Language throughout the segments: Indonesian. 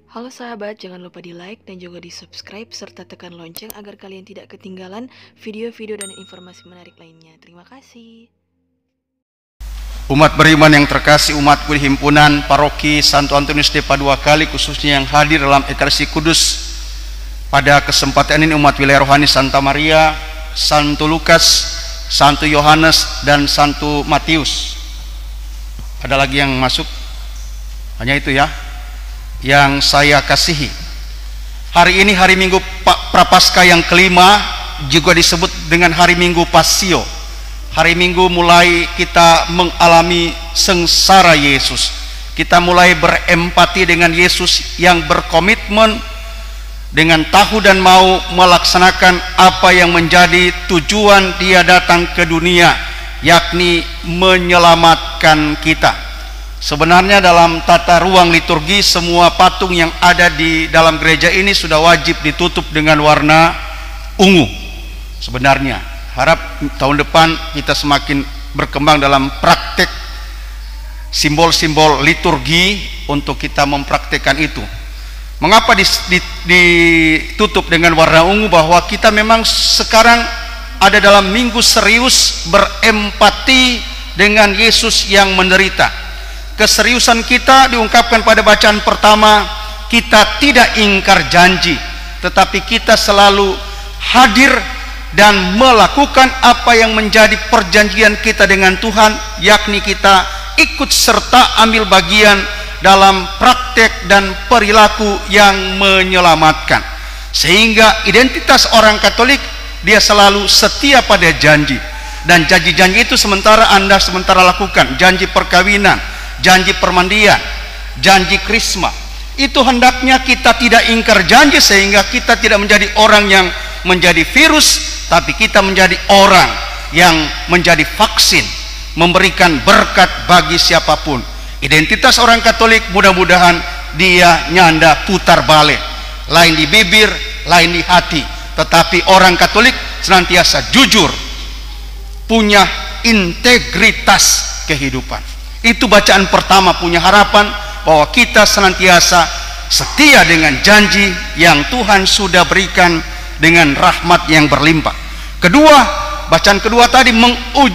Halo sahabat, jangan lupa di like dan juga di subscribe serta tekan lonceng agar kalian tidak ketinggalan video-video dan informasi menarik lainnya. Terima kasih. Umat beriman yang terkasih, umatku di himpunan paroki Santo Antonius de Padua Kali, khususnya yang hadir dalam Ekaristi Kudus pada kesempatan ini, umat wilayah rohani Santa Maria, Santo Lukas, Santo Yohanes, dan Santo Matius. Ada lagi yang masuk? Hanya itu ya yang saya kasihi. Hari ini hari Minggu Prapaskah yang kelima, juga disebut dengan hari Minggu Pasio. Hari Minggu mulai kita mengalami sengsara Yesus. Kita mulai berempati dengan Yesus yang berkomitmen dengan tahu dan mau melaksanakan apa yang menjadi tujuan dia datang ke dunia, yakni menyelamatkan kita. Sebenarnya dalam tata ruang liturgi, semua patung yang ada di dalam gereja ini sudah wajib ditutup dengan warna ungu. Sebenarnya harap tahun depan kita semakin berkembang dalam praktek simbol-simbol liturgi untuk kita mempraktekkan itu. Mengapa ditutup dengan warna ungu? Bahwa kita memang sekarang ada dalam minggu serius berempati dengan Yesus yang menderita. Keseriusan kita diungkapkan pada bacaan pertama. Kita tidak ingkar janji, tetapi kita selalu hadir dan melakukan apa yang menjadi perjanjian kita dengan Tuhan, yakni kita ikut serta ambil bagian dalam praktek dan perilaku yang menyelamatkan. Sehingga identitas orang Katolik, dia selalu setia pada janji. Dan janji-janji itu sementara Anda lakukan, janji perkawinan, janji permandian, janji krisma, itu hendaknya kita tidak ingkar janji, sehingga kita tidak menjadi orang yang menjadi virus, tapi kita menjadi orang yang menjadi vaksin, memberikan berkat bagi siapapun. Identitas orang Katolik mudah-mudahan dia nyanda putar balik, lain di bibir, lain di hati, tetapi orang Katolik senantiasa jujur, punya integritas kehidupan. Itu bacaan pertama, punya harapan bahwa kita senantiasa setia dengan janji yang Tuhan sudah berikan dengan rahmat yang berlimpah. Kedua, bacaan kedua tadi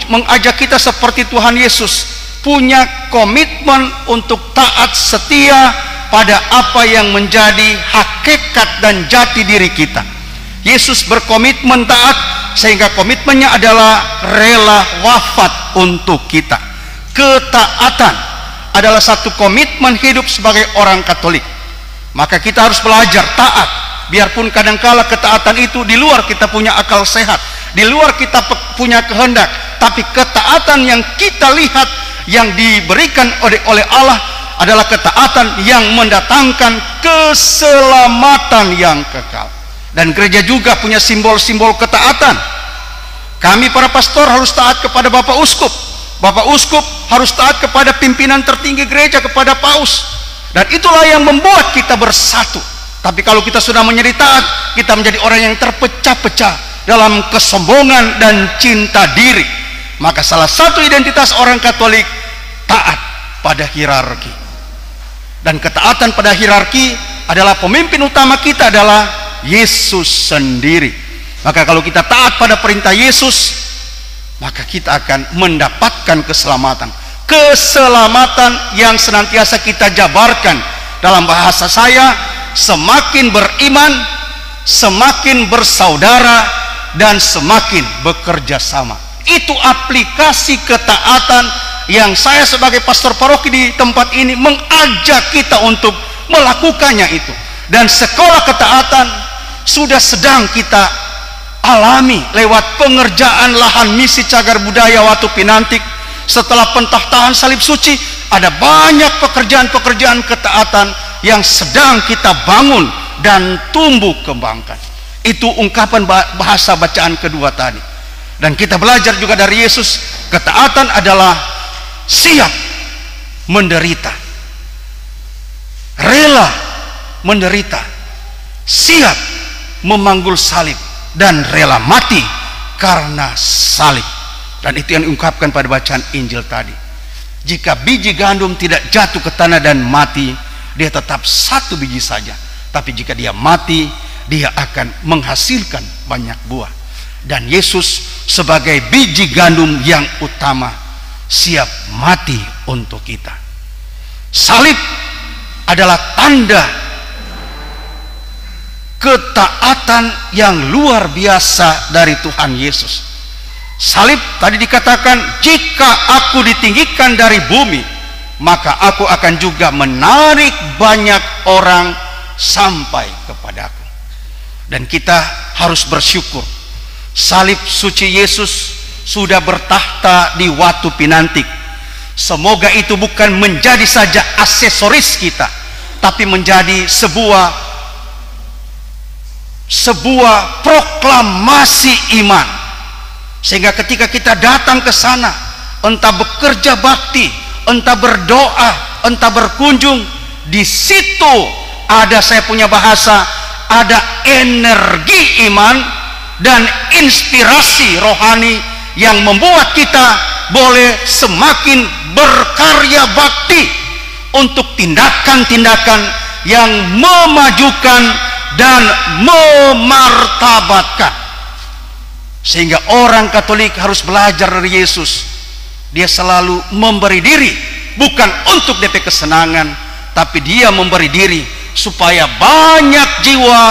mengajak kita seperti Tuhan Yesus, punya komitmen untuk taat setia pada apa yang menjadi hakikat dan jati diri kita. Yesus berkomitmen taat, sehingga komitmennya adalah rela wafat untuk kita. Ketaatan adalah satu komitmen hidup sebagai orang Katolik. Maka kita harus belajar taat, biarpun kadangkala ketaatan itu di luar kita punya akal sehat, di luar kita punya kehendak, tapi ketaatan yang kita lihat yang diberikan oleh Allah adalah ketaatan yang mendatangkan keselamatan yang kekal. Dan gereja juga punya simbol-simbol ketaatan. Kami para pastor harus taat kepada Bapak Uskup. Bapak Uskup harus taat kepada pimpinan tertinggi gereja, kepada Paus. Dan itulah yang membuat kita bersatu. Tapi kalau kita sudah menjadi taat, kita menjadi orang yang terpecah-pecah dalam kesombongan dan cinta diri. Maka salah satu identitas orang Katolik, taat pada hierarki. Dan ketaatan pada hierarki adalah pemimpin utama kita adalah Yesus sendiri. Maka kalau kita taat pada perintah Yesus, maka kita akan mendapatkan keselamatan. Keselamatan yang senantiasa kita jabarkan. Dalam bahasa saya, semakin beriman, semakin bersaudara, dan semakin bekerja sama. Itu aplikasi ketaatan yang saya sebagai pastor paroki di tempat ini mengajak kita untuk melakukannya itu. Dan sekolah ketaatan sudah sedang kita alami lewat pengerjaan lahan misi cagar budaya Watu Pinantik. Setelah pentahtaan salib suci, ada banyak pekerjaan-pekerjaan ketaatan yang sedang kita bangun dan tumbuh kembangkan. Itu ungkapan bahasa bacaan kedua tadi. Dan kita belajar juga dari Yesus, ketaatan adalah siap menderita, rela menderita, siap memanggul salib, dan rela mati karena salib. Dan itu yang diungkapkan pada bacaan Injil tadi. Jika biji gandum tidak jatuh ke tanah dan mati, dia tetap satu biji saja. Tapi jika dia mati, dia akan menghasilkan banyak buah. Dan Yesus sebagai biji gandum yang utama siap mati untuk kita. Salib adalah tanda ketaatan yang luar biasa dari Tuhan Yesus. Salib tadi dikatakan, jika aku ditinggikan dari bumi, maka aku akan juga menarik banyak orang sampai kepadaku. Dan kita harus bersyukur, salib suci Yesus sudah bertahta di Watu Pinantik. Semoga itu bukan menjadi saja aksesoris kita, tapi menjadi sebuah proklamasi iman, sehingga ketika kita datang ke sana, entah bekerja bakti, entah berdoa, entah berkunjung, di situ ada, saya punya bahasa, ada energi iman dan inspirasi rohani yang membuat kita boleh semakin berkarya bakti untuk tindakan-tindakan yang memajukan dan memartabatkan. Sehingga orang Katolik harus belajar dari Yesus. Dia selalu memberi diri, bukan untuk DP kesenangan, tapi dia memberi diri supaya banyak jiwa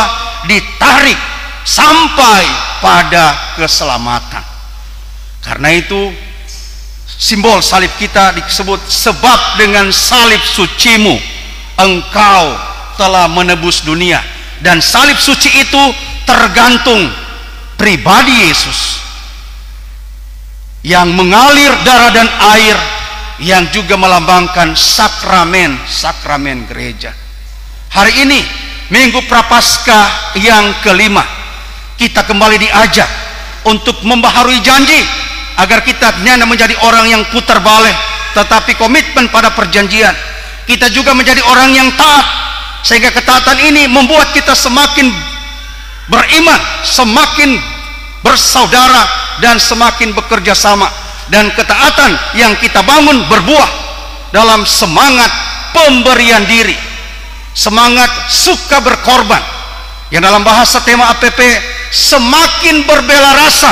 ditarik sampai pada keselamatan. Karena itu simbol salib kita disebut, sebab dengan salib sucimu engkau telah menebus dunia. Dan salib suci itu tergantung pribadi Yesus yang mengalir darah dan air, yang juga melambangkan sakramen gereja. Hari ini Minggu Prapaskah yang kelima, kita kembali diajak untuk membaharui janji agar kita tidak menjadi orang yang putar balik, tetapi komitmen pada perjanjian. Kita juga menjadi orang yang taat, sehingga ketaatan ini membuat kita semakin beriman, semakin bersaudara, dan semakin bekerja sama. Dan ketaatan yang kita bangun berbuah dalam semangat pemberian diri, semangat suka berkorban, yang dalam bahasa tema APP semakin berbela rasa.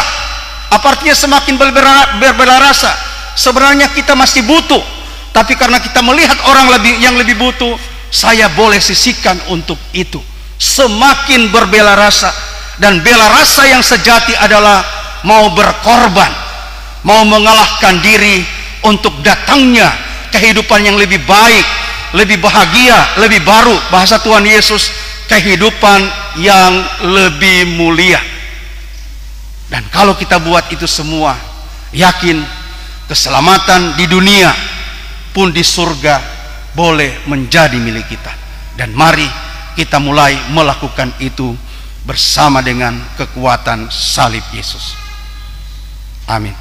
Apa artinya semakin berbela rasa? Sebenarnya kita masih butuh, tapi karena kita melihat orang yang lebih butuh, saya boleh sisihkan untuk itu. Semakin berbela rasa. Dan bela rasa yang sejati adalah mau berkorban, mau mengalahkan diri untuk datangnya kehidupan yang lebih baik, lebih bahagia, lebih baru. Bahasa Tuhan Yesus, kehidupan yang lebih mulia. Dan kalau kita buat itu semua, yakin keselamatan di dunia pun di surga boleh menjadi milik kita. Dan mari kita mulai melakukan itu bersama dengan kekuatan salib Yesus. Amin.